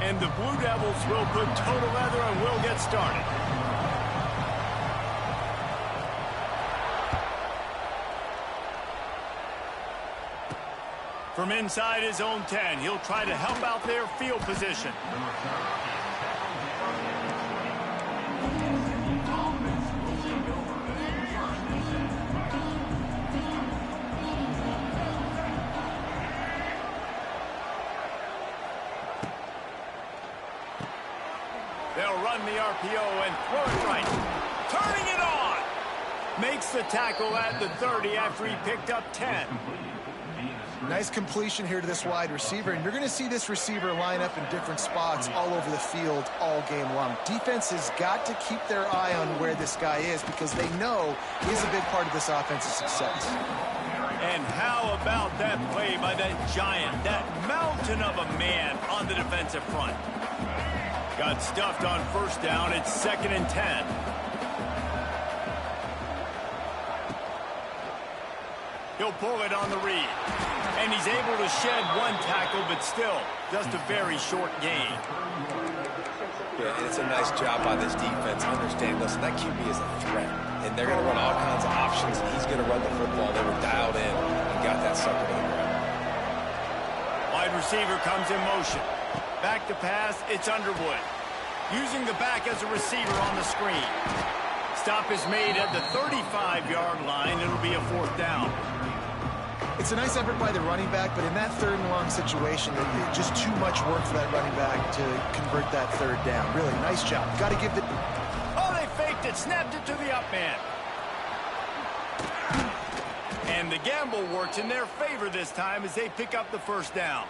And the Blue Devils will put total leather and will get started. From inside his own 10, he'll try to help out their field position. They'll run the RPO and throw it right. Turning it on. Makes the tackle at the 30 after he picked up 10. Nice completion here to this wide receiver, and you're going to see this receiver line up in different spots all over the field all game long. Defense has got to keep their eye on where this guy is because they know he's a big part of this offensive success. And how about that play by that giant, that mountain of a man on the defensive front? Got stuffed on first down. It's 2nd and 10. He'll pull it on the read. And he's able to shed one tackle, but still, just a very short gain. Yeah, and it's a nice job by this defense understanding, listen, that QB is a threat. And they're going to run all kinds of options, and he's going to run the football. They were dialed in and got that sucker to the ground. Wide receiver comes in motion. Back to pass, it's Underwood. Using the back as a receiver on the screen. Stop is made at the 35-yard line. It'll be a 4th down. It's a nice effort by the running back, but in that 3rd and long situation, just too much work for that running back to convert that 3rd down. Really, nice job. Got to give the... Oh, they faked it, snapped it to the up man. And the gamble works in their favor this time as they pick up the 1st down.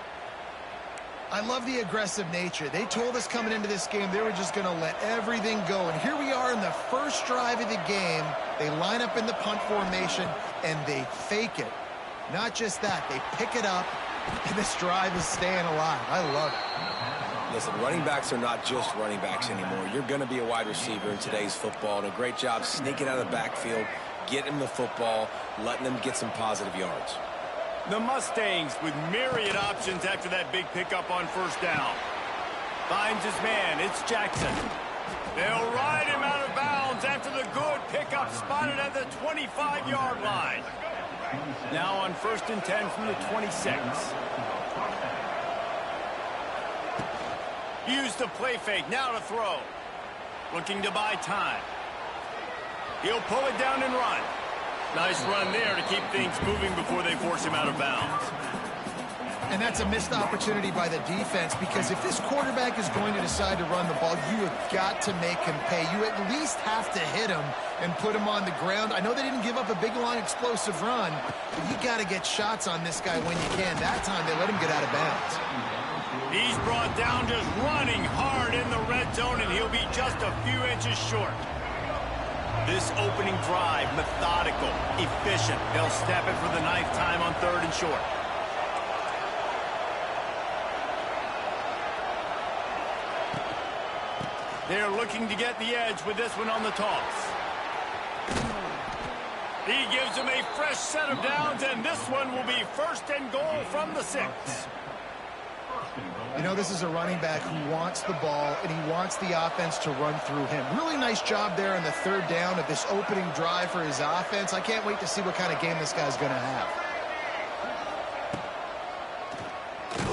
I love the aggressive nature. They told us coming into this game they were just going to let everything go. And here we are in the first drive of the game. They line up in the punt formation, and they fake it. Not just that, they pick it up, and this drive is staying alive. I love it. Listen, running backs are not just running backs anymore. You're going to be a wide receiver in today's football, and a great job sneaking out of the backfield, getting them the football, letting them get some positive yards. The Mustangs with myriad options after that big pickup on 1st down. Finds his man, it's Jackson. They'll ride him out of bounds after the good pickup spotted at the 25-yard line. Now on 1st and 10 from the 26. Use the play fake, now to throw. Looking to buy time. He'll pull it down and run. Nice run there to keep things moving before they force him out of bounds. And that's a missed opportunity by the defense because if this quarterback is going to decide to run the ball, you have got to make him pay. You at least have to hit him and put him on the ground. I know they didn't give up a big, long, explosive run, but you got to get shots on this guy when you can. That time they let him get out of bounds. He's brought down just running hard in the red zone, and he'll be just a few inches short. This opening drive, methodical, efficient. They'll snap it for the 9th time on 3rd and short. They're looking to get the edge with this one on the toss. He gives them a fresh set of downs, and this one will be 1st and goal from the 6. You know, this is a running back who wants the ball, and he wants the offense to run through him. Really nice job there on the 3rd down of this opening drive for his offense. I can't wait to see what kind of game this guy's going to have.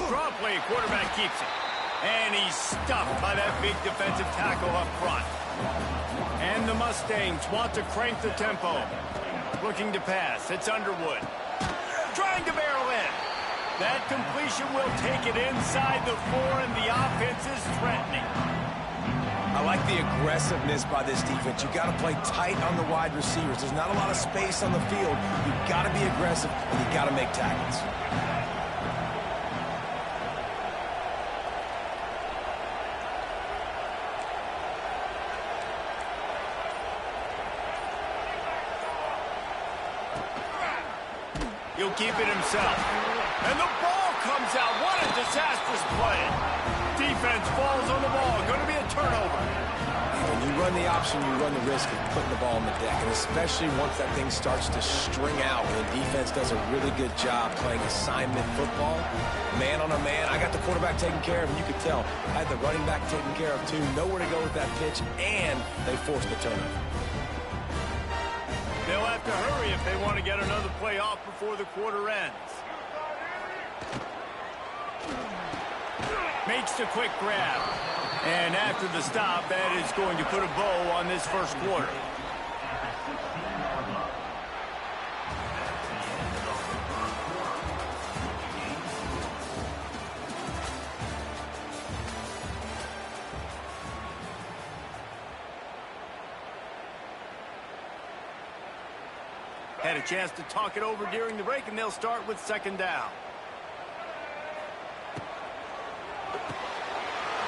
Draw play, quarterback keeps it. And he's stuffed by that big defensive tackle up front. And the Mustangs want to crank the tempo. Looking to pass, it's Underwood. Trying to barrel in. That completion will take it inside the 4, and the offense is threatening. I like the aggressiveness by this defense. You've got to play tight on the wide receivers. There's not a lot of space on the field. You've got to be aggressive, and you've got to make tackles. He'll keep it himself. And the ball comes out. What a disastrous play. Defense falls on the ball. Going to be a turnover. When you run the option, you run the risk of putting the ball on the deck, and especially once that thing starts to string out, when the defense does a really good job playing assignment football, man on a man. I got the quarterback taken care of, and you could tell I had the running back taken care of too. Nowhere to go with that pitch, and they forced the turnover. They'll have to hurry if they want to get another play off before the quarter ends. Makes the quick grab. And after the stop, that is going to put a bow on this first quarter. Had a chance to talk it over during the break, and they'll start with second down.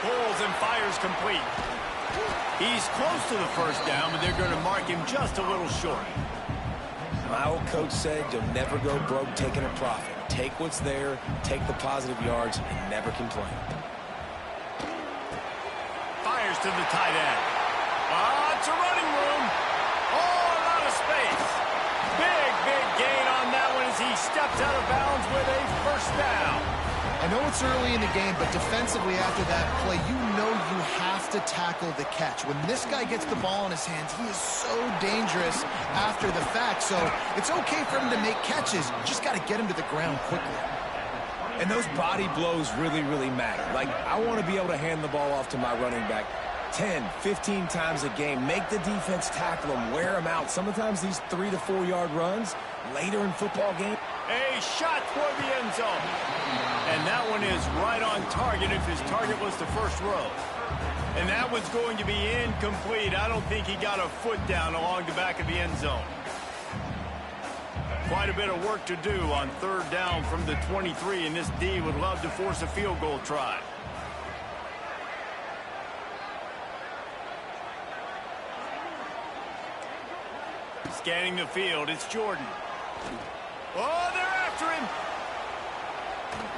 Pulls and fires complete. He's close to the first down, but they're going to mark him just a little short. My old coach said you'll never go broke taking a profit. Take what's there, take the positive yards, and never complain. Fires to the tight end. It's a running room. Oh, a lot of space. Big gain on that one as he steps out of bounds with a first down. I know it's early in the game, but defensively after that play, you know you have to tackle the catch. When this guy gets the ball in his hands, he is so dangerous after the fact. So it's okay for him to make catches. You just got to get him to the ground quickly. And those body blows really matter. Like, I want to be able to hand the ball off to my running back 10, 15 times a game. Make the defense tackle him, wear him out. Sometimes these 3 to 4 yard runs later in football game. A shot toward the end zone. And that one is right on target if his target was the first row. And that one's going to be incomplete. I don't think he got a foot down along the back of the end zone. Quite a bit of work to do on third down from the 23, and this D would love to force a field goal try. Scanning the field, it's Jordan. Oh, they're after him.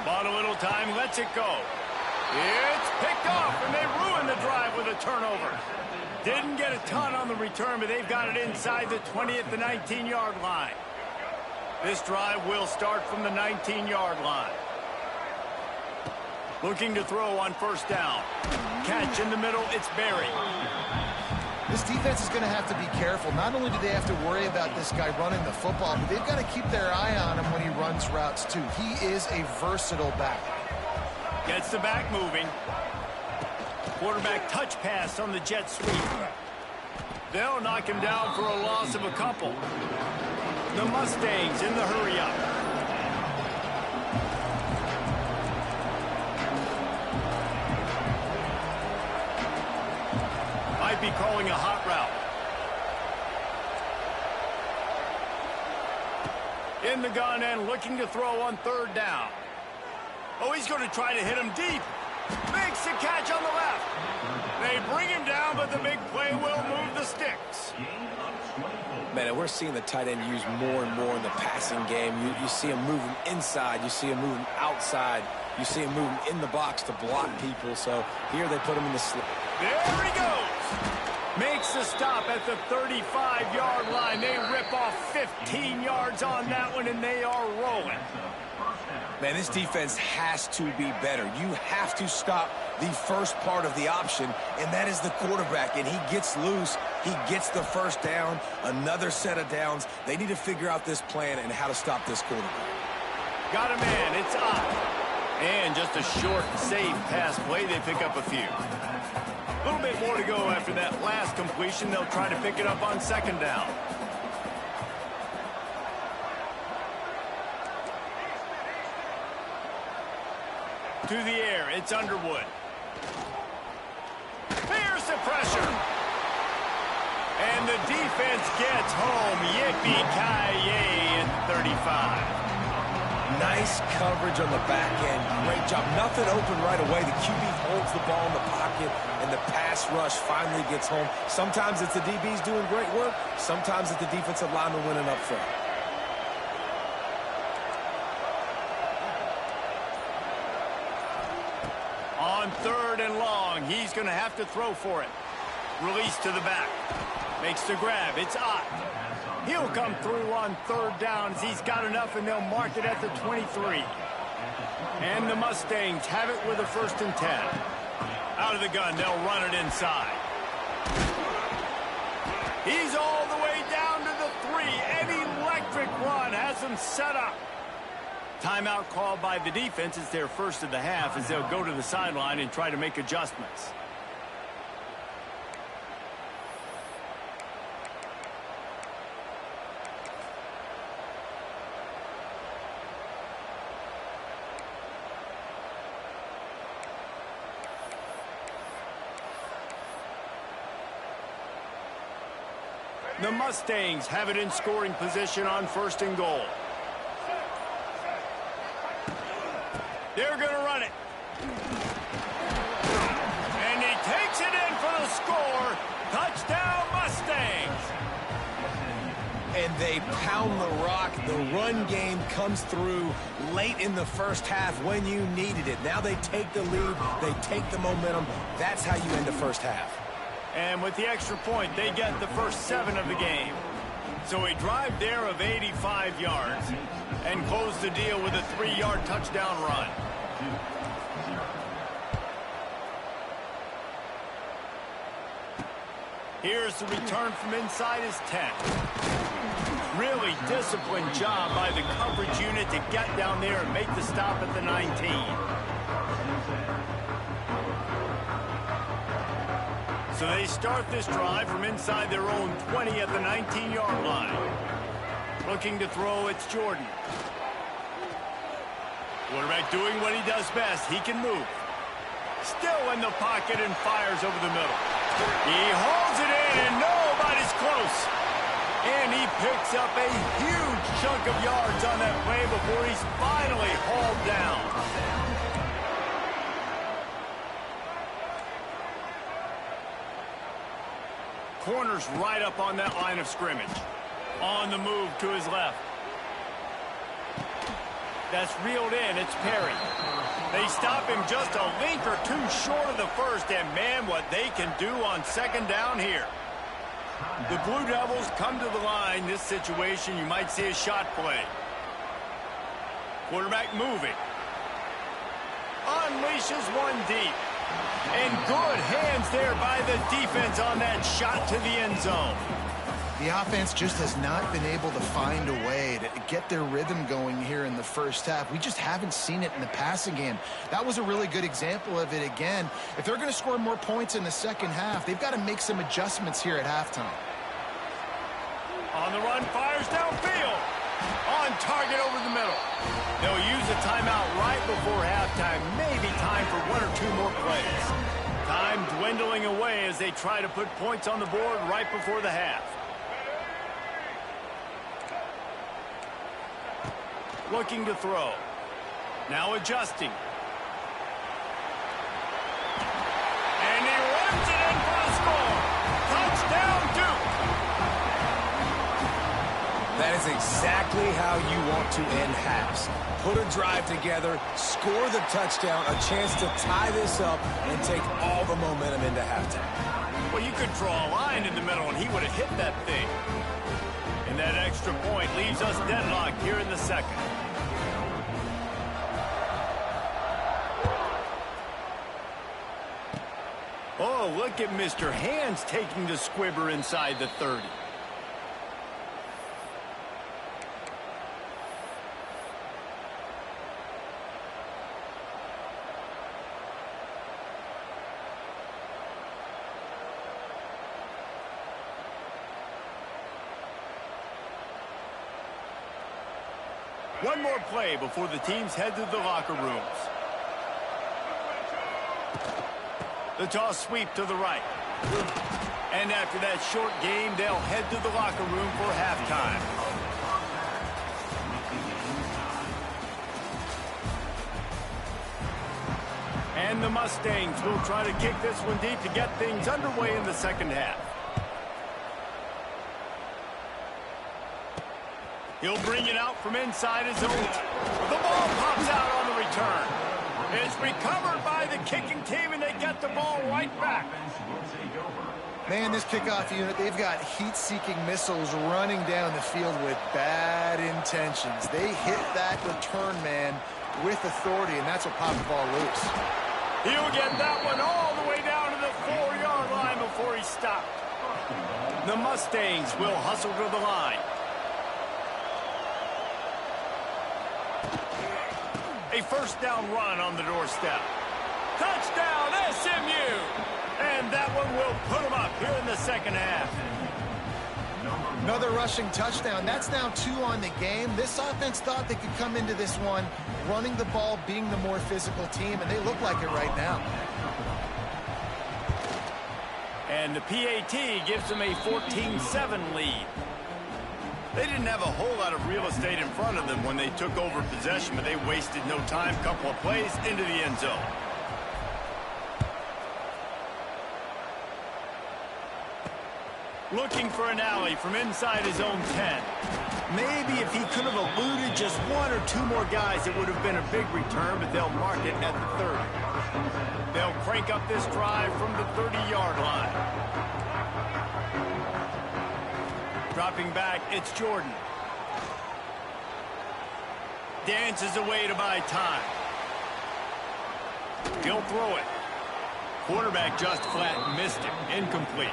Bought a little time, lets it go. It's picked off, and they ruin the drive with a turnover. Didn't get a ton on the return, but they've got it inside the 20 at the 19-yard line. This drive will start from the 19-yard line. Looking to throw on first down. Catch in the middle, it's Berry. This defense is going to have to be careful. Not only do they have to worry about this guy running the football, but they've got to keep their eye on him when he runs routes too. He is a versatile back. Gets the back moving. Quarterback touch pass on the jet sweep. They'll knock him down for a loss of a couple. The Mustangs in the hurry-up. Might be calling a hot route. In the gun and looking to throw on third down. Oh, he's going to try to hit him deep. Makes the catch on the left. They bring him down, but the big play will move the sticks. Man, and we're seeing the tight end used more and more in the passing game. You see him moving inside. You see him moving outside. You see him moving in the box to block people. So here they put him in the slot. There he goes. Makes the stop at the 35-yard line. They rip off 15 yards on that one, and they are rolling. Man, this defense has to be better. You have to stop the first part of the option, and that is the quarterback. And he gets loose. He gets the first down, another set of downs. They need to figure out this plan and how to stop this quarterback. Got a man. It's up. And just a short, safe pass play. They pick up a few. A little bit more to go after that last completion. They'll try to pick it up on second down. To the air, it's Underwood. There's the pressure. And the defense gets home. Yippee-ki-yay at 35. Nice coverage on the back end. Great job. Nothing open right away. The QB holds the ball in the pocket, and the pass rush finally gets home. Sometimes it's the DBs doing great work. Sometimes it's the defensive lineman winning up front. On third and long, he's going to have to throw for it. Release to the back. Makes the grab. It's Ott. He'll come through on third down as he's got enough, and they'll mark it at the 23. And the Mustangs have it with a 1st and 10. Out of the gun, they'll run it inside. He's all the way down to the 3. An electric run has them set up. Timeout called by the defense. It's their first of the half as they'll go to the sideline and try to make adjustments. The Mustangs have it in scoring position on 1st and goal. They're going to run it. And he takes it in for the score. Touchdown, Mustangs. And they pound the rock. The run game comes through late in the first half when you needed it. Now they take the lead. They take the momentum. That's how you end the first half. And with the extra point, they get the first 7 of the game. So a drive there of 85 yards and close the deal with a 3-yard touchdown run. Here's the return from inside his 10. Really disciplined job by the coverage unit to get down there and make the stop at the 19. So they start this drive from inside their own 20 at the 19-yard line. Looking to throw, it's Jordan. Quarterback doing what he does best. He can move. Still in the pocket and fires over the middle. He hauls it in and nobody's close. And he picks up a huge chunk of yards on that play before he's finally hauled down. Corner's right up on that line of scrimmage. On the move to his left. That's reeled in. It's Perry. They stop him just a link or two short of the first, and man, what they can do on 2nd down here. The Blue Devils come to the line. This situation, you might see a shot play. Quarterback moving. Unleashes one deep. And good hands there by the defense on that shot to the end zone. The offense just has not been able to find a way to get their rhythm going here in the first half. We just haven't seen it in the passing game. That was a really good example of it again. If they're going to score more points in the second half, they've got to make some adjustments here at halftime. On the run, fires downfield. On target over the middle. They'll use a timeout right before halftime. Maybe time for 1 or 2 more plays. Time dwindling away as they try to put points on the board right before the half. Looking to throw. Now adjusting. And he runs it in for the score. Touchdown, Duke. That is exactly how you want to end halves. Put a drive together, score the touchdown, a chance to tie this up, and take all the momentum into halftime. Well, you could draw a line in the middle, and he would have hit that thing. And that extra point leaves us deadlocked here in the second. Oh, look at Mr. Hands taking the squibber inside the 30. One more play before the teams head to the locker rooms. The toss sweep to the right. And after that short game, they'll head to the locker room for halftime. And the Mustangs will try to kick this one deep to get things underway in the second half. He'll bring it out from inside his own. The ball pops out on the return. It's recovered by the kicking team, and they get the ball right back. Man, this kickoff unit, they've got heat-seeking missiles running down the field with bad intentions. They hit that return man with authority, and that's what popped the ball loose. He'll get that one all the way down to the 4-yard line before he stopped. The Mustangs will hustle to the line. A first down run on the doorstep. Touchdown, SMU! And that one will put them up here in the second half. Another rushing touchdown. That's now 2 on the game. This offense thought they could come into this one running the ball, being the more physical team, and they look like it right now. And the PAT gives them a 14-7 lead. They didn't have a whole lot of real estate in front of them when they took over possession, but they wasted no time. Couple of plays into the end zone. Looking for an alley from inside his own 10. Maybe if he could have eluded just 1 or 2 more guys, it would have been a big return, but they'll mark it at the 30. They'll crank up this drive from the 30-yard line. Dropping back, it's Jordan. Dances away to buy time. He'll throw it. Quarterback just flat missed him. Incomplete.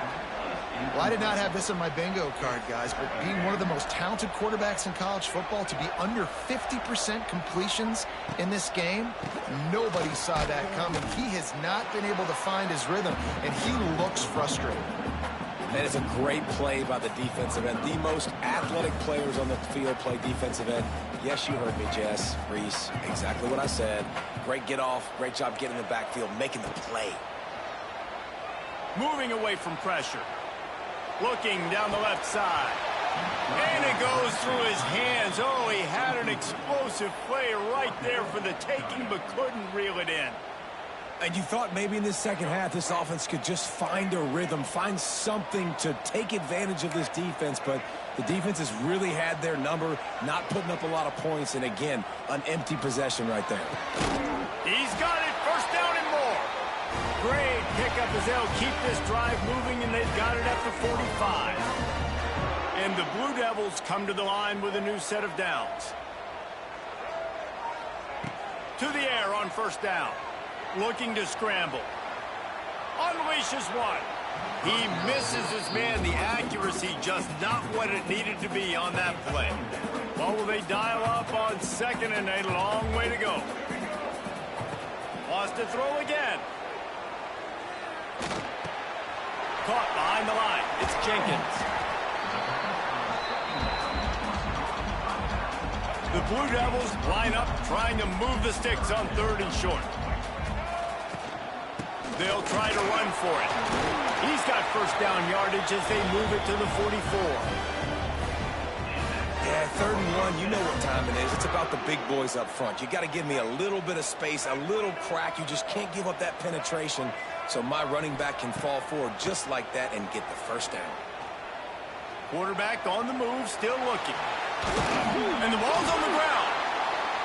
Well, I did not have this on my bingo card, guys, but being one of the most talented quarterbacks in college football, to be under 50% completions in this game, nobody saw that coming. He has not been able to find his rhythm, and he looks frustrated. That is a great play by the defensive end. The most athletic players on the field play defensive end. Yes, you heard me, Jess, Reese. Exactly what I said. Great get off. Great job getting in the backfield, making the play. Moving away from pressure. Looking down the left side. And it goes through his hands. Oh, he had an explosive play right there for the taking, but couldn't reel it in. And you thought maybe in this second half this offense could just find a rhythm, find something to take advantage of this defense, but the defense has really had their number, not putting up a lot of points, and again, an empty possession right there. He's got it. First down and more. Great pickup as they'll keep this drive moving, and they've got it at the 45. And the Blue Devils come to the line with a new set of downs. To the air on first down. Looking to scramble. Unleashes one. He misses his man. The accuracy just not what it needed to be on that play. Well, will they dial up on second, and a long way to go. Wants to throw again. Caught behind the line. It's Jenkins. The Blue Devils line up trying to move the sticks on 3rd and short. They'll try to run for it. He's got first down yardage as they move it to the 44. Yeah, 3rd and 1, you know what time it is. It's about the big boys up front. You got to give me a little bit of space, a little crack. You just can't give up that penetration, so my running back can fall forward just like that and get the first down. Quarterback on the move, still looking. And the ball's on the ground.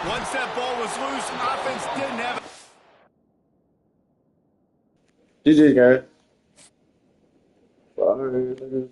Once that ball was loose, offense didn't have it. GG, Garrett. Bye.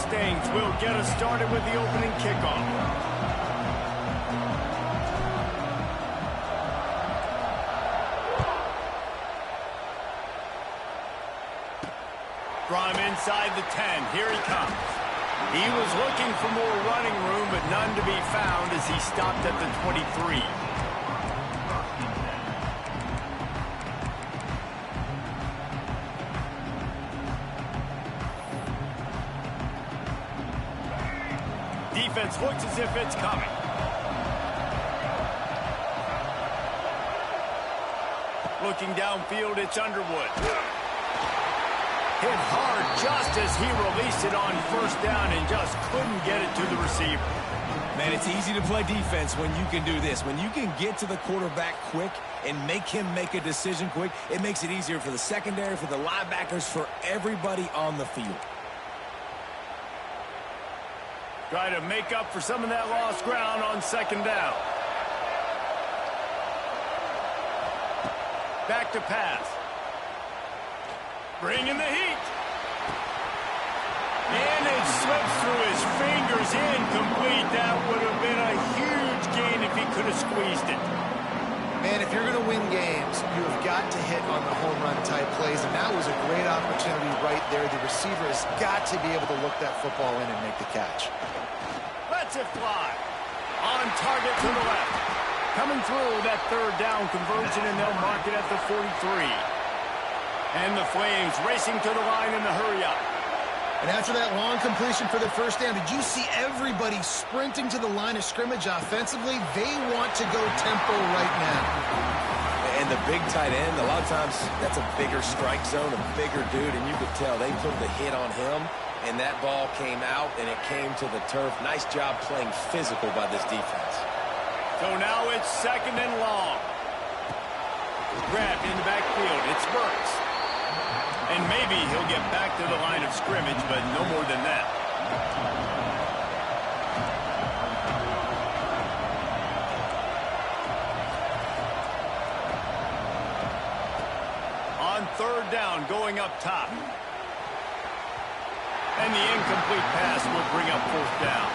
Mustangs will get us started with the opening kickoff. From inside the 10, here he comes. He was looking for more running room, but none to be found as he stopped at the 23. Defense looks as if it's coming. Looking downfield, it's Underwood. Hit hard just as he released it on first down and just couldn't get it to the receiver. Man, it's easy to play defense when you can do this. When you can get to the quarterback quick and make him make a decision quick, it makes it easier for the secondary, for the linebackers, for everybody on the field. Try to make up for some of that lost ground on second down. Back to pass. Bringing the heat. And it slips through his fingers, incomplete. That would have been a huge gain if he could have squeezed it. Man, if you're going to win games, you have got to hit on the home run type plays, and that was a great opportunity right there. The receiver has got to be able to look that football in and make the catch. Lets it fly. On target to the left. Coming through that third down conversion, and they'll mark it at the 43. And the Flames racing to the line in the hurry-up. And after that long completion for the first down, did you see everybody sprinting to the line of scrimmage offensively? They want to go tempo right now. And the big tight end, a lot of times that's a bigger strike zone, a bigger dude, and you could tell they put the hit on him, and that ball came out, and it came to the turf. Nice job playing physical by this defense. So now it's second and long. Grabbed in the backfield. It's Burks. And maybe he'll get back to the line of scrimmage, but no more than that. On third down, going up top. And the incomplete pass will bring up fourth down.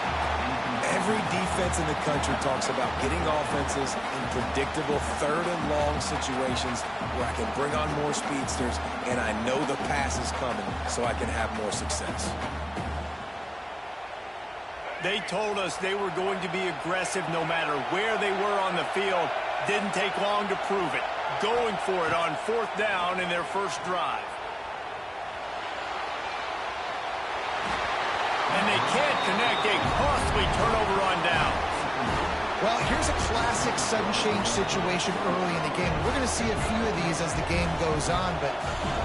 Every defense in the country talks about getting offenses in predictable third and long situations where I can bring on more speedsters and I know the pass is coming so I can have more success. They told us they were going to be aggressive no matter where they were on the field. Didn't take long to prove it. Going for it on fourth down in their first drive. And they can't connect a costly turnover on downs. Well, here's a classic sudden change situation early in the game. We're going to see a few of these as the game goes on, but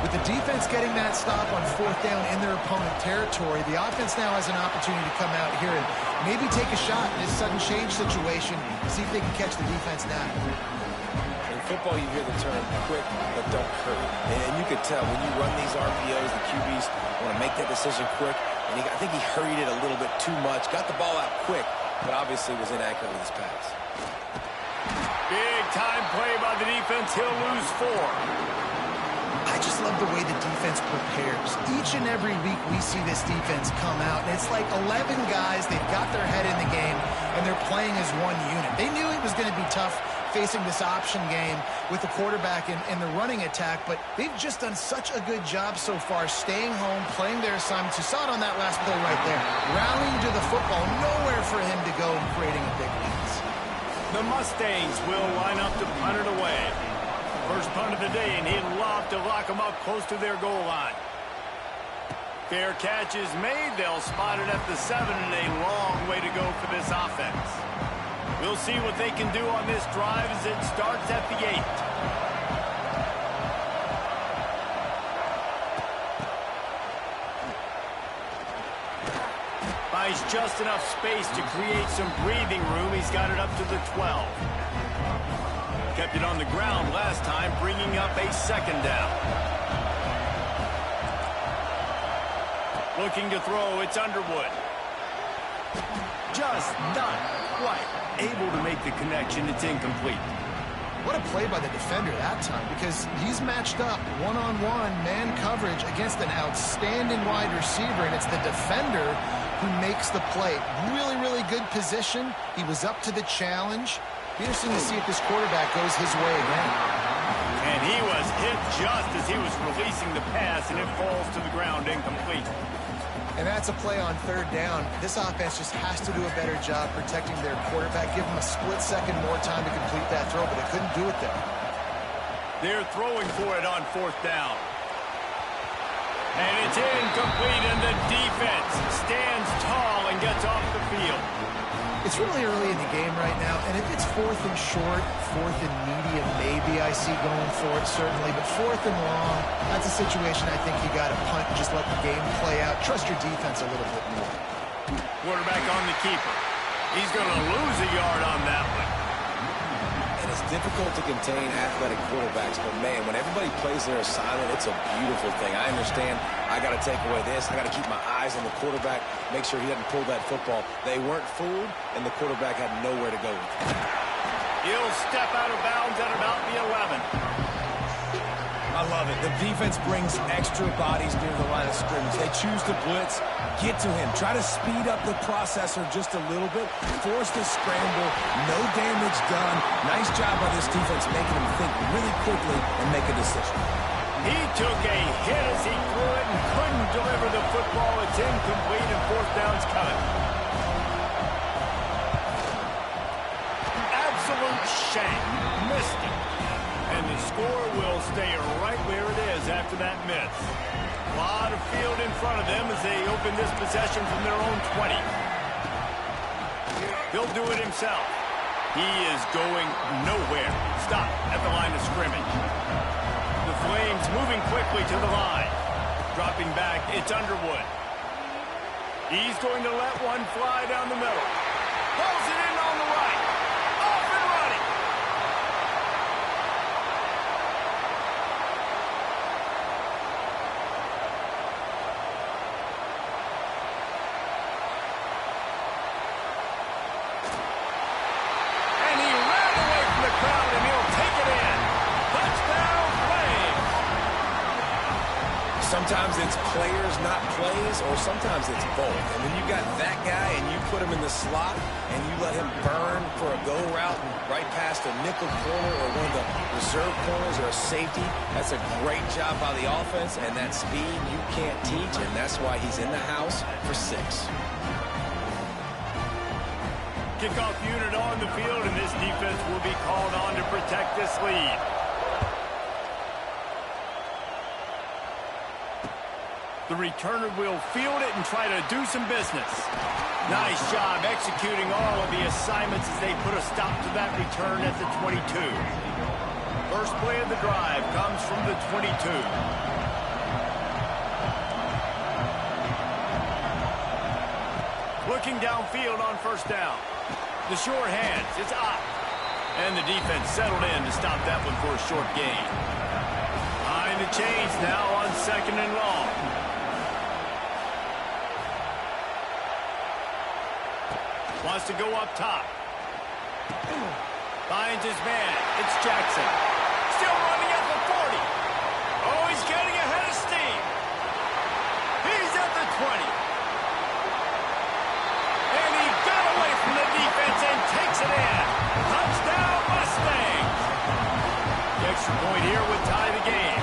with the defense getting that stop on fourth down in their opponent territory, the offense now has an opportunity to come out here and maybe take a shot in this sudden change situation, see if they can catch the defense now. In football, you hear the term quick but don't hurry. And you could tell when you run these RPOs, the QBs want to make that decision quick. And I think he hurried it a little bit too much, got the ball out quick, but obviously was inaccurate with his pass. Big time play by the defense. He'll lose 4. I just love the way the defense prepares. Each and every week we see this defense come out, and it's like 11 guys. They've got their head in the game, and they're playing as one unit. They knew it was going to be tough facing this option game with the quarterback in the running attack, but they've just done such a good job so far staying home, playing their assignments. You saw it on that last play right there. Rallying to the football, nowhere for him to go and creating a big pass. The Mustangs will line up to punt it away. First punt of the day, and he'd love to lock them up close to their goal line. Fair catch is made. They'll spot it at the 7, and a long way to go for this offense. We'll see what they can do on this drive as it starts at the 8. Buys just enough space to create some breathing room. He's got it up to the 12. Kept it on the ground last time, bringing up a second down. Looking to throw, it's Underwood. Just not quite able to make the connection. It's incomplete. What a play by the defender that time, because he's matched up one-on-one man coverage against an outstanding wide receiver, and it's the defender who makes the play. Really, really good position. He was up to the challenge. Be interesting to see if this quarterback goes his way again. And he was hit just as he was releasing the pass, and it falls to the ground incomplete. And that's a play on third down. This offense just has to do a better job protecting their quarterback. Give him a split second more time to complete that throw, but they couldn't do it there. They're throwing for it on fourth down. And it's incomplete, and the defense stands tall and gets off the field. It's really early in the game right now, and if it's fourth and short, fourth and medium, maybe I see going for it, certainly. But fourth and long, that's a situation I think you got to punt and just let the game play out. Trust your defense a little bit more. Quarterback on the keeper. He's going to lose a yard on that one. And it's difficult to contain athletic quarterbacks, but man, when everybody plays their assignment, it's a beautiful thing. I understand I got to take away this. I got to keep my eyes on the quarterback, make sure he doesn't pull that football. They weren't fooled, and the quarterback had nowhere to go with it. He'll step out of bounds at about the 11. I love it. The defense brings extra bodies near the line of scrimmage. They choose to blitz, get to him, try to speed up the processor just a little bit, force the scramble, no damage done. Nice job by this defense making him think really quickly and make a decision. He took a hit as he threw it and couldn't deliver the football. It's incomplete, and fourth down's coming. Absolute shame. Missed it. And the score will stay right where it is after that miss. A lot of field in front of them as they open this possession from their own 20. He'll do it himself. He is going nowhere. Stop at the line of scrimmage. The Flames moving quickly to the line. Dropping back, it's Underwood. He's going to let one fly down the middle. Pulls it in on the right. Off and running. And he ran away from the crowd, and he'll take it in. Touchdown, Flames. Sometimes it's players, not plays, or sometimes it's both. And when you got that guy and you put him in the slot and you let him burn for a go route right past a nickel corner or one of the reserve corners or a safety, that's a great job by the offense, and that speed you can't teach, and that's why he's in the house for 6. Kickoff unit on the field, and this defense will be called on to protect this lead. The returner will field it and try to do some business. Nice job executing all of the assignments as they put a stop to that return at the 22. First play of the drive comes from the 22. Looking downfield on first down. The short hands, it's up. And the defense settled in to stop that one for a short gain. Behind the chains now on second and long. Wants to go up top. Finds his man. It's Jackson. Still running at the 40. Oh, he's getting ahead of steam. He's at the 20. And he got away from the defense and takes it in. Touchdown, Mustangs. The extra point here would tie the game.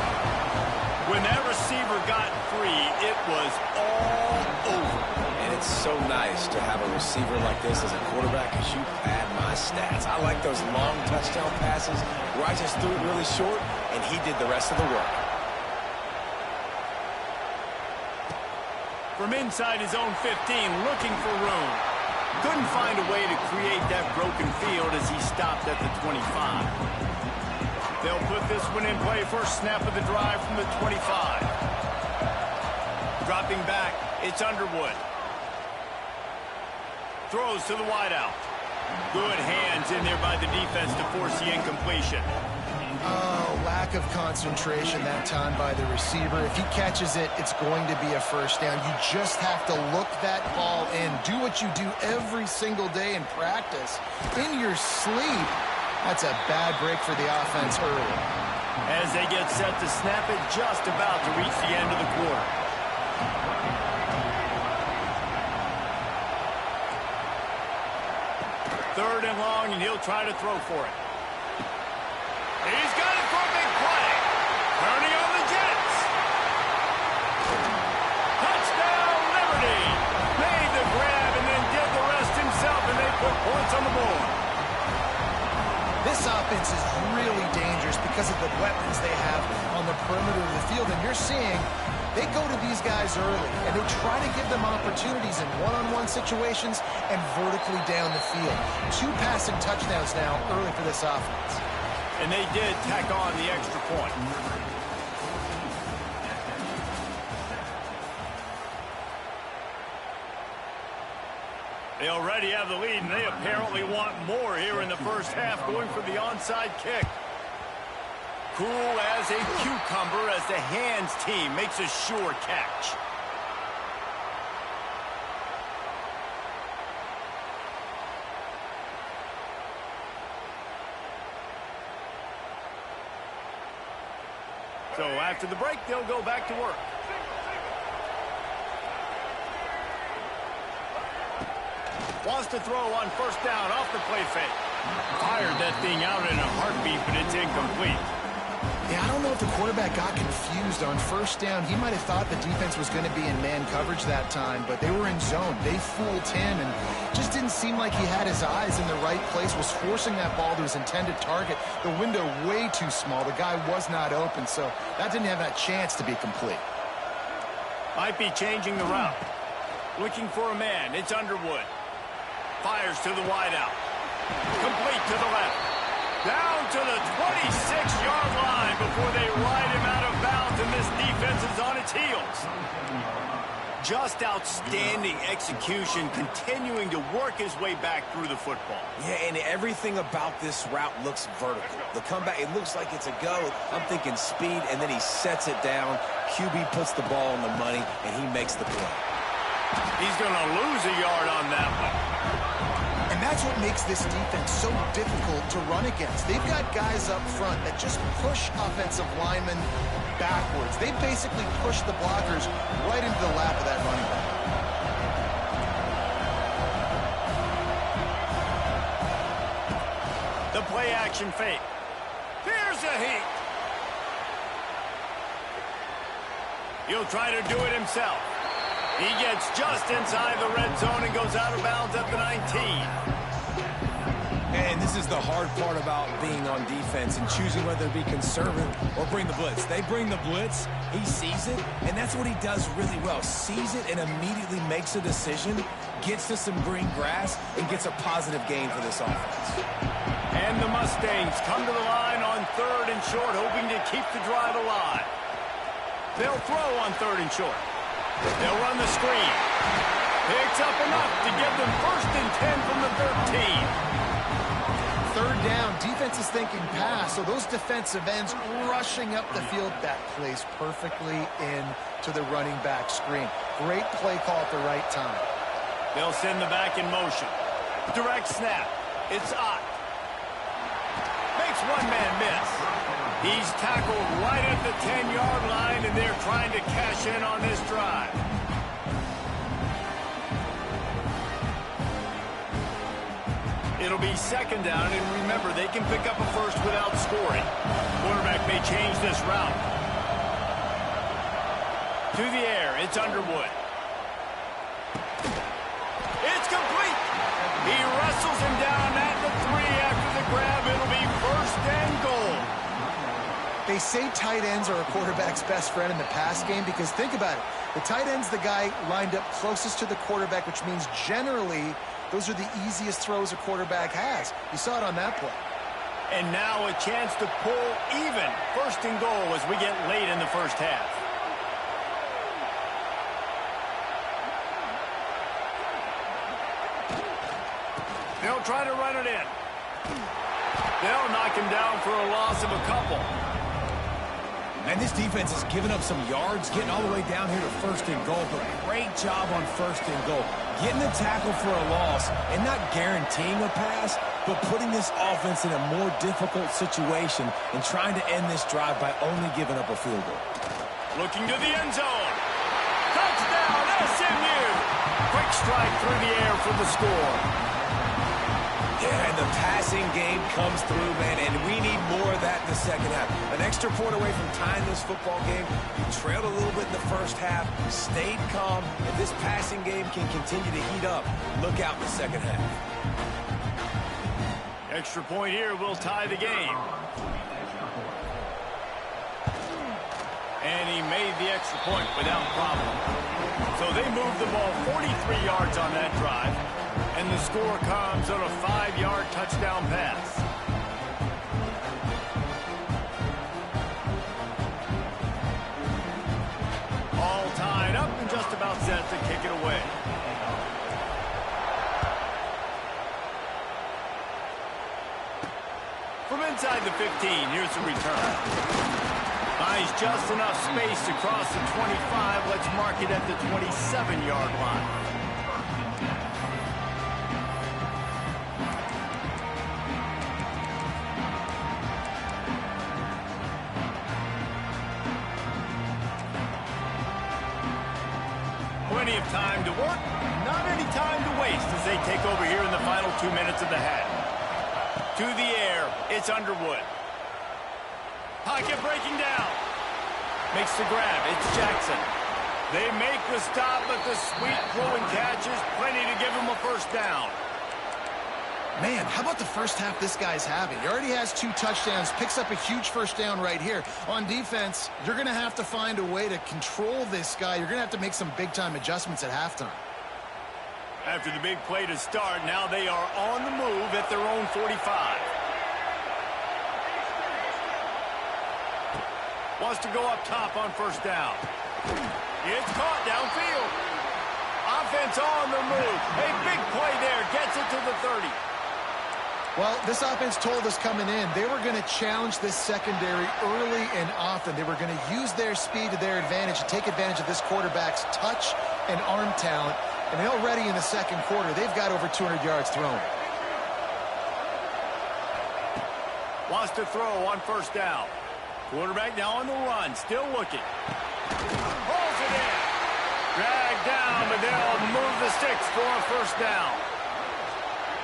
When that receiver got free, it was all over. And it's so nice to have a receiver like this as a quarterback because you pad my stats. I like those long touchdown passes where I just threw it really short and he did the rest of the work. From inside his own 15, looking for room. Couldn't find a way to create that broken field as he stopped at the 25. They'll put this one in play. First snap of the drive from the 25. Dropping back, it's Underwood. Throws to the wideout. Good hands in there by the defense to force the incompletion. Oh, lack of concentration that time by the receiver. If he catches it, it's going to be a first down. You just have to look that ball in. Do what you do every single day in practice. In your sleep, That's a bad break for the offense early. As they get set to snap it, just about to reach the end of the quarter. Third and long, and he'll try to throw for it. He's got it for a big play. Turning on the Jets. Touchdown, Liberty. Made the grab and then did the rest himself, and they put points on the board. This offense is really dangerous because of the weapons they have on the perimeter of the field. And you're seeing they go to these guys early, and they try to give them opportunities in one-on-one situations and vertically down the field. 2 passing touchdowns now early for this offense. And they did tack on the extra point. They already have the lead, and they apparently want more here in the first half, going for the onside kick. Cool as a cucumber as the hands team makes a sure catch. So after the break, they'll go back to work. Wants to throw on first down off the play fake. Fired that thing out in a heartbeat, but it's incomplete. Yeah, I don't know if the quarterback got confused on first down. He might have thought the defense was going to be in man coverage that time, but they were in zone. They fooled him and just didn't seem like he had his eyes in the right place, was forcing that ball to his intended target. The window way too small. The guy was not open, so that didn't have that chance to be complete. Might be changing the route. Looking for a man. It's Underwood. Fires to the wideout. Complete to the left. Down to the 26-yard line before they ride him out of bounds, and this defense is on its heels. Just outstanding execution, continuing to work his way back through the football. Yeah, and everything about this route looks vertical. The comeback, it looks like it's a go. I'm thinking speed, and then he sets it down. QB puts the ball on the money, and he makes the play. He's going to lose a yard on that one. And that's what makes this defense so difficult to run against. They've got guys up front that just push offensive linemen backwards. They basically push the blockers right into the lap of that running back. The play action fake. Here's a heat. He'll try to do it himself. He gets just inside the red zone and goes out of bounds at the 19. And this is the hard part about being on defense and choosing whether to be conservative or bring the blitz. They bring the blitz, he sees it, and that's what he does really well. Sees it and immediately makes a decision, gets to some green grass, and gets a positive gain for this offense. And the Mustangs come to the line on 3rd and short, hoping to keep the drive alive. They'll throw on 3rd and short. They'll run the screen. Picks up enough to get them 1st and 10 from the 13. 3rd down, defense is thinking pass, so those defensive ends rushing up the field. That plays perfectly into the running back screen. Great play call at the right time. They'll send the back in motion. Direct snap. It's Ott. Makes one man miss. He's tackled right at the 10-yard line, and they're trying to cash in on this drive. It'll be 2nd down, and remember, they can pick up a first without scoring. Quarterback may change this route. To the air, it's Underwood. It's complete. He wrestles him down at the 3 after the grab. It'll be 1st and goal. They say tight ends are a quarterback's best friend in the pass game because think about it. The tight end's the guy lined up closest to the quarterback, which means generally those are the easiest throws a quarterback has. You saw it on that play. And now a chance to pull even 1st and goal as we get late in the first half. They'll try to run it in. They'll knock him down for a loss of a couple. And this defense has given up some yards, getting all the way down here to 1st and goal, but great job on 1st and goal. Getting the tackle for a loss and not guaranteeing a pass, but putting this offense in a more difficult situation and trying to end this drive by only giving up a field goal. Looking to the end zone. Touchdown, SMU! Quick strike through the air for the score. Yeah, and the passing game comes through, man, and we need more of that in the second half. An extra point away from tying this football game. You trailed a little bit in the first half, stayed calm. If this passing game can continue to heat up, look out in the second half. Extra point here will tie the game. And he made the extra point without problem. So they moved the ball 43 yards on that drive. And the score comes on a 5-yard touchdown pass. All tied up and just about set to kick it away. From inside the 15, here's the return. Finds just enough space to cross the 25. Let's mark it at the 27-yard line. Plenty of time to work, not any time to waste as they take over here in the final 2 minutes of the half. To the air, it's Underwood. Pocket breaking down. Makes the grab, it's Jackson. They make the stop, but the sweet throw and catch is plenty to give him a first down. Man, how about the first half this guy's having? He already has 2 touchdowns, picks up a huge first down right here. On defense, you're going to have to find a way to control this guy. You're going to have to make some big-time adjustments at halftime. After the big play to start, now they are on the move at their own 45. Wants to go up top on first down. It's caught downfield. Offense on the move. A big play there. Gets it to the 30. Well, this offense told us coming in they were going to challenge this secondary early and often. They were going to use their speed to their advantage and take advantage of this quarterback's touch and arm talent. And already in the second quarter, they've got over 200 yards thrown. Wants to throw on first down. Quarterback now on the run. Still looking. Pulls it in. Dragged down, but they'll move the sticks for a first down.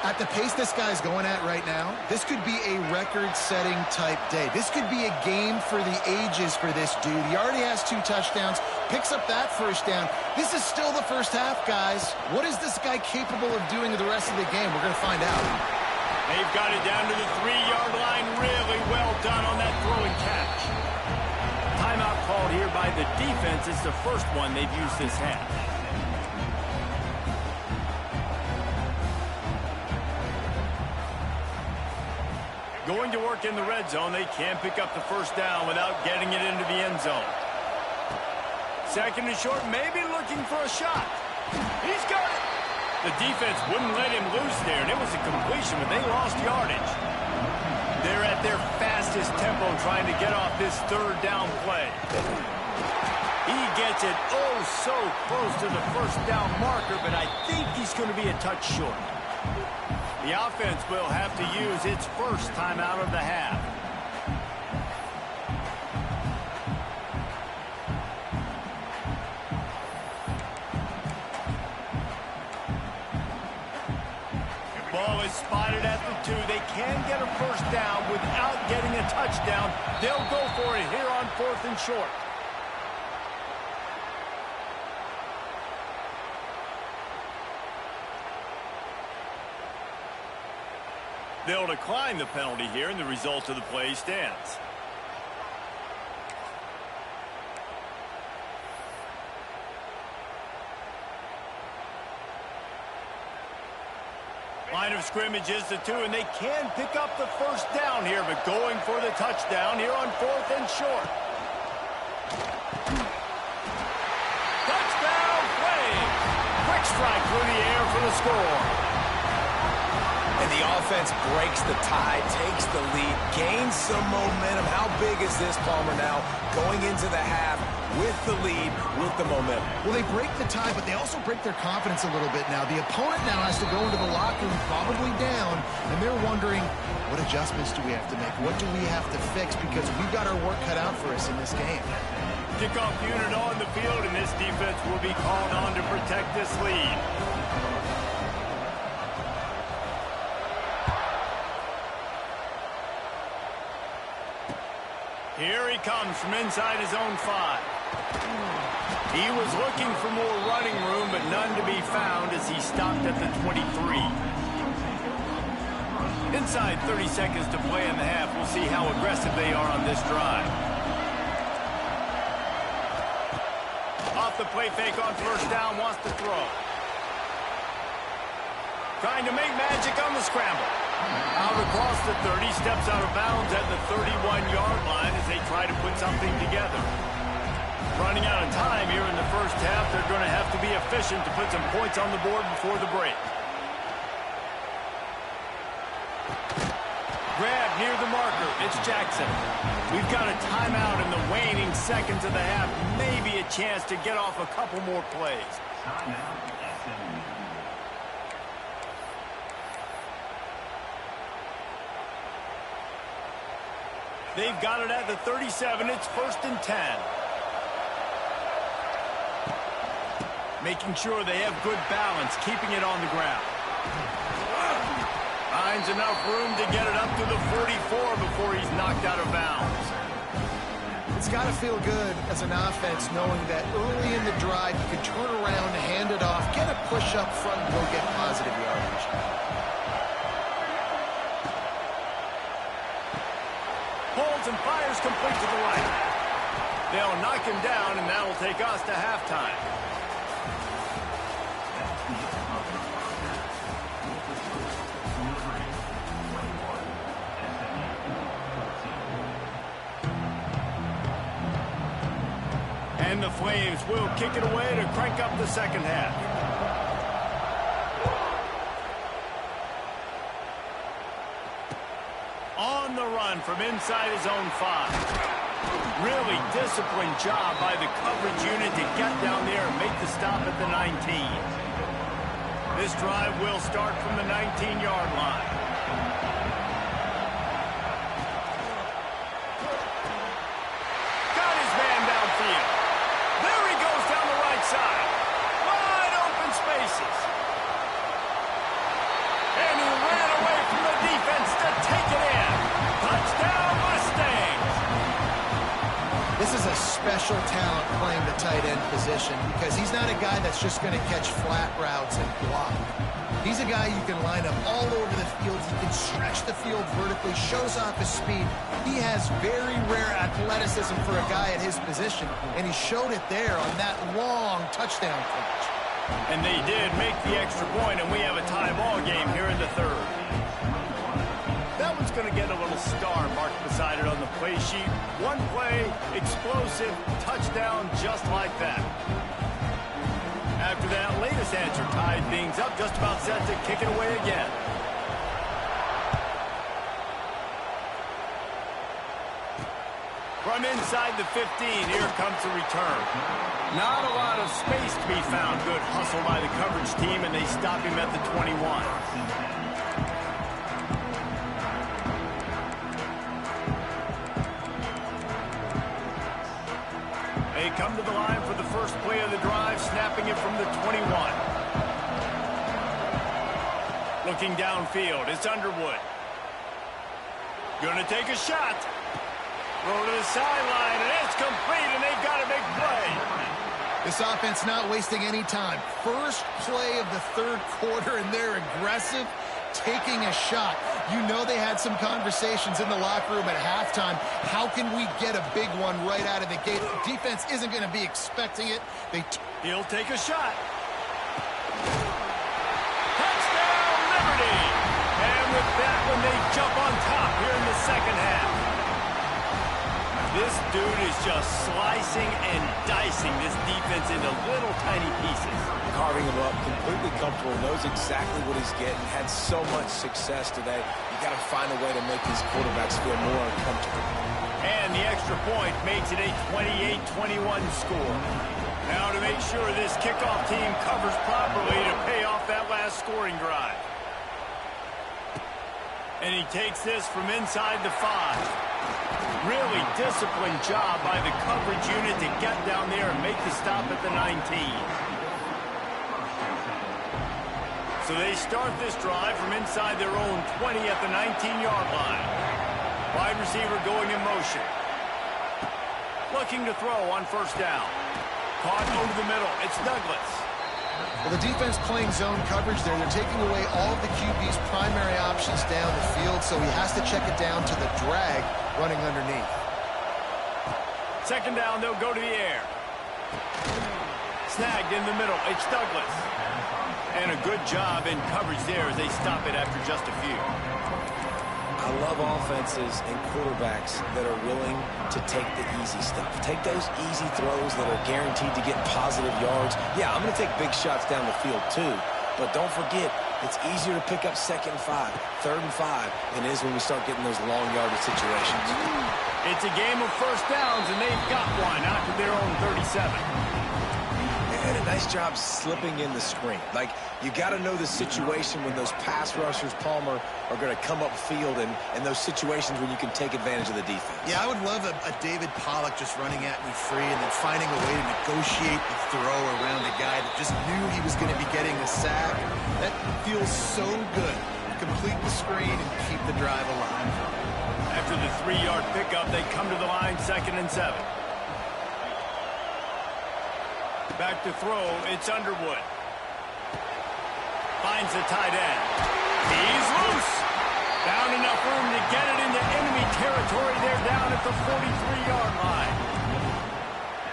At the pace this guy's going at right now, this could be a record-setting type day. This could be a game for the ages for this dude. He already has 2 touchdowns, picks up that first down. This is still the first half, guys. What is this guy capable of doing in the rest of the game? We're going to find out. They've got it down to the 3-yard line. Really well done on that throw and catch. Timeout called here by the defense. It's the first one they've used this half. Going to work in the red zone. They can't pick up the first down without getting it into the end zone. Second and short, maybe looking for a shot. He's got it. The defense wouldn't let him loose there, and it was a completion, but they lost yardage. They're at their fastest tempo trying to get off this third down play. He gets it oh so close to the first down marker, but I think he's going to be a touch short. The offense will have to use its first timeout of the half. The ball is spotted at the 2. They can get a first down without getting a touchdown. They'll go for it here on 4th and short. They'll decline the penalty here, and the result of the play stands. Line of scrimmage is the 2, and they can pick up the first down here, but going for the touchdown here on 4th and short. Touchdown play! Quick strike through the air for the score. And the offense breaks the tie, takes the lead, gains some momentum. How big is this, Palmer, now? Going into the half, with the lead, with the momentum. Well, they break the tie, but they also break their confidence a little bit now. The opponent now has to go into the locker room probably down, and they're wondering, what adjustments do we have to make? What do we have to fix? Because we've got our work cut out for us in this game. Kickoff unit on the field, and this defense will be called on to protect this lead. Here he comes from inside his own 5. He was looking for more running room, but none to be found as he stopped at the 23. Inside 30 seconds to play in the half. We'll see how aggressive they are on this drive. Off the play fake on first down, wants to throw. Trying to make magic on the scramble. Out across the 30, steps out of bounds at the 31-yard line as they try to put something together. Running out of time here in the first half, they're going to have to be efficient to put some points on the board before the break. Grab near the marker, it's Jackson. We've got a timeout in the waning seconds of the half, maybe a chance to get off a couple more plays. They've got it at the 37. It's 1st and 10. Making sure they have good balance, keeping it on the ground. Finds enough room to get it up to the 44 before he's knocked out of bounds. It's got to feel good as an offense knowing that early in the drive you can turn around, hand it off, get a push up front, and go get positive yardage. Holds and fires complete to the right. They'll knock him down, and that'll take us to halftime. And the Flames will kick it away to crank up the second half. On the run from inside his own 5. Really disciplined job by the coverage unit to get down there and make the stop at the 19. This drive will start from the 19-yard line. Got his man downfield. There he goes down the right side. Wide open spaces. And he ran away from the defense to take it in. Touchdown, Mustangs! This is a special talent playing the tight end position because he's not a guy that's just going to catch flat routes and block. He's a guy you can line up all over the field. He can stretch the field vertically, shows off his speed. He has very rare athleticism for a guy at his position, and he showed it there on that long touchdown catch. And they did make the extra point, and we have a tie ball game here in the third. That one's going to get a little star marked beside it on the play sheet. One play, explosive, touchdown, just like that. After that latest answer tied things up, just about set to kick it away again. From inside the 15, here comes the return. Not a lot of space to be found. Good hustle by the coverage team, and they stop him at the 21. They come to the line for the first play of the drive, snapping it from the 21. Looking downfield, it's Underwood. Gonna take a shot. Throw to the sideline, and it's complete, and they've got a big play. This offense not wasting any time. First play of the third quarter, and they're aggressive, taking a shot. You know they had some conversations in the locker room at halftime. How can we get a big one right out of the gate? The defense isn't going to be expecting it. He'll take a shot. Touchdown, Liberty! And with that one, they jump on top here in the second half. This dude is just slicing and dicing this defense into little tiny pieces. Carving him up, completely comfortable, knows exactly what he's getting, had so much success today. You got to find a way to make these quarterbacks feel more uncomfortable. And the extra point makes it a 28-21 score. Now to make sure this kickoff team covers properly to pay off that last scoring drive. And he takes this from inside the 5. Really disciplined job by the coverage unit to get down there and make the stop at the 19. So they start this drive from inside their own 20 at the 19-yard line. Wide receiver going in motion. Looking to throw on first down. Caught over the middle. It's Douglas. Well, the defense playing zone coverage there. They're taking away all of the QB's primary options down the field, so he has to check it down to the drag running underneath. Second down, they'll go to the air. Snagged in the middle. It's Douglas. And a good job in coverage there as they stop it after just a few. I love offenses and quarterbacks that are willing to take the easy stuff. Take those easy throws that are guaranteed to get positive yards. Yeah, I'm going to take big shots down the field too, but don't forget, it's easier to pick up 2nd and 5, 3rd and 5 than it is when we start getting those long yardage situations. It's a game of first downs, and they've got one out to their own 37. And a nice job slipping in the screen. Like, you got to know the situation when those pass rushers, Palmer, are going to come up field and those situations when you can take advantage of the defense. Yeah, I would love a David Pollock just running at me free and then finding a way to negotiate the throw around a guy that just knew he was going to be getting a sack. That feels so good. Complete the screen and keep the drive alive. After the 3-yard pickup, they come to the line 2nd and 7. Back to throw, it's Underwood. Finds the tight end. He's loose. Found enough room to get it into enemy territory. They're down at the 43-yard line.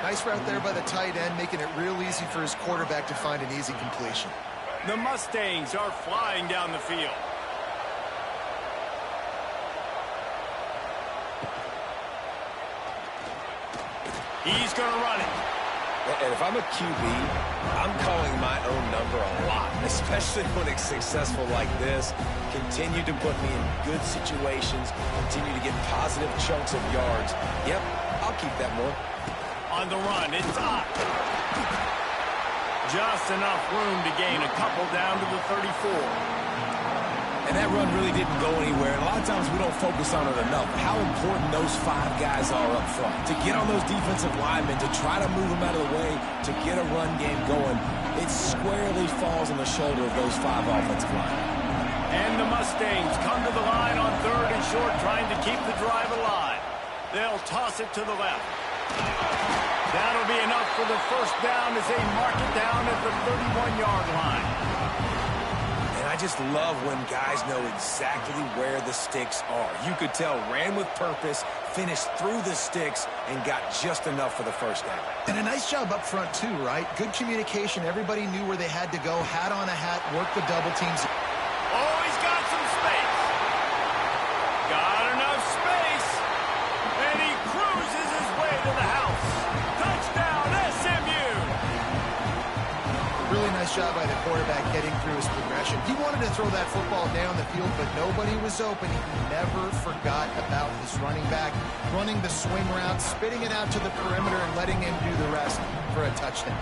Nice route there by the tight end, making it real easy for his quarterback to find an easy completion. The Mustangs are flying down the field. He's going to run it. And if I'm a QB, I'm calling my own number a lot, especially when it's successful like this. Continue to put me in good situations, continue to get positive chunks of yards. Yep, I'll keep that more. On the run, it's up. Just enough room to gain a couple down to the 34. And that run really didn't go anywhere. And a lot of times we don't focus on it enough. How important those 5 guys are up front. To get on those defensive linemen, to try to move them out of the way, to get a run game going, it squarely falls on the shoulder of those 5 offensive linemen. And the Mustangs come to the line on 3rd and short, trying to keep the drive alive. They'll toss it to the left. That'll be enough for the first down as they mark it down at the 31-yard line. I just love when guys know exactly where the sticks are. You could tell ran with purpose, finished through the sticks, and got just enough for the first down. And a nice job up front too, right? Good communication. Everybody knew where they had to go. Hat on a hat, work the double teams. Oh, he's got some space. Got enough space. And he cruises his way to the house. Touchdown, SMU. Really nice job by the quarterback getting through his progression. He wanted to throw that football down the field, but nobody was open. He never forgot about his running back, running the swing route, spitting it out to the perimeter, and letting him do the rest for a touchdown.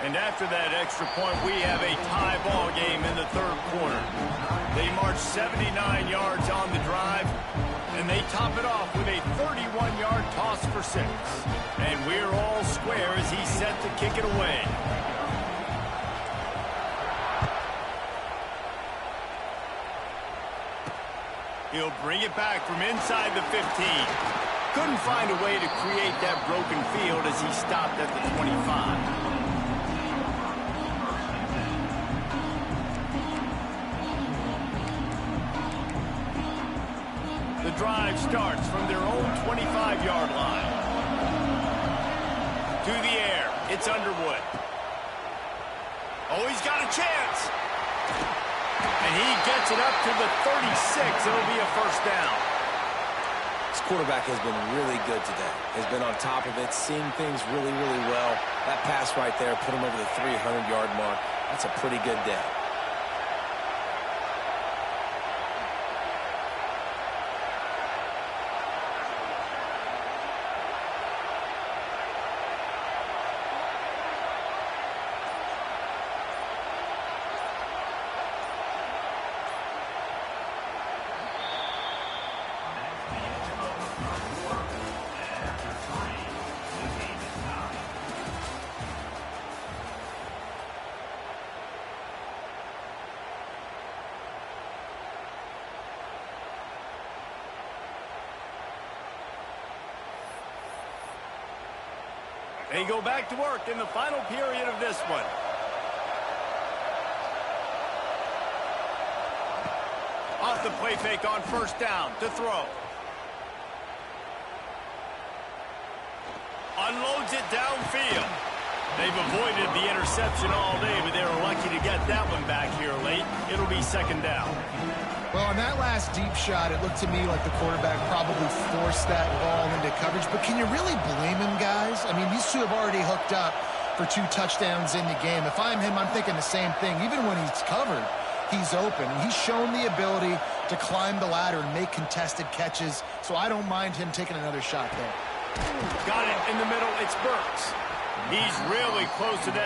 And after that extra point, we have a tie ball game in the 3rd quarter. They march 79 yards on the drive, and they top it off with a 31-yard toss for 6. And we're all square as he's set to kick it away. He'll bring it back from inside the 15. Couldn't find a way to create that broken field as he stopped at the 25. The drive starts from their own 25-yard line. To the air, it's Underwood. Oh, he's got a chance. And he gets it up to the 36. It'll be a first down. This quarterback has been really good today. Has been on top of it, seeing things really, really well. That pass right there put him over the 300-yard mark. That's a pretty good day. They go back to work in the final period of this one. Off the play fake on first down to throw. Unloads it downfield. They've avoided the interception all day, but they were lucky to get that one back here late. It'll be second down. Well, on that last deep shot, it looked to me like the quarterback probably forced that ball into coverage. But can you really blame him, guys? I mean, these two have already hooked up for 2 touchdowns in the game. If I'm him, I'm thinking the same thing. Even when he's covered, he's open. And he's shown the ability to climb the ladder and make contested catches. So I don't mind him taking another shot there. Got it in the middle. It's Burks. He's really close to that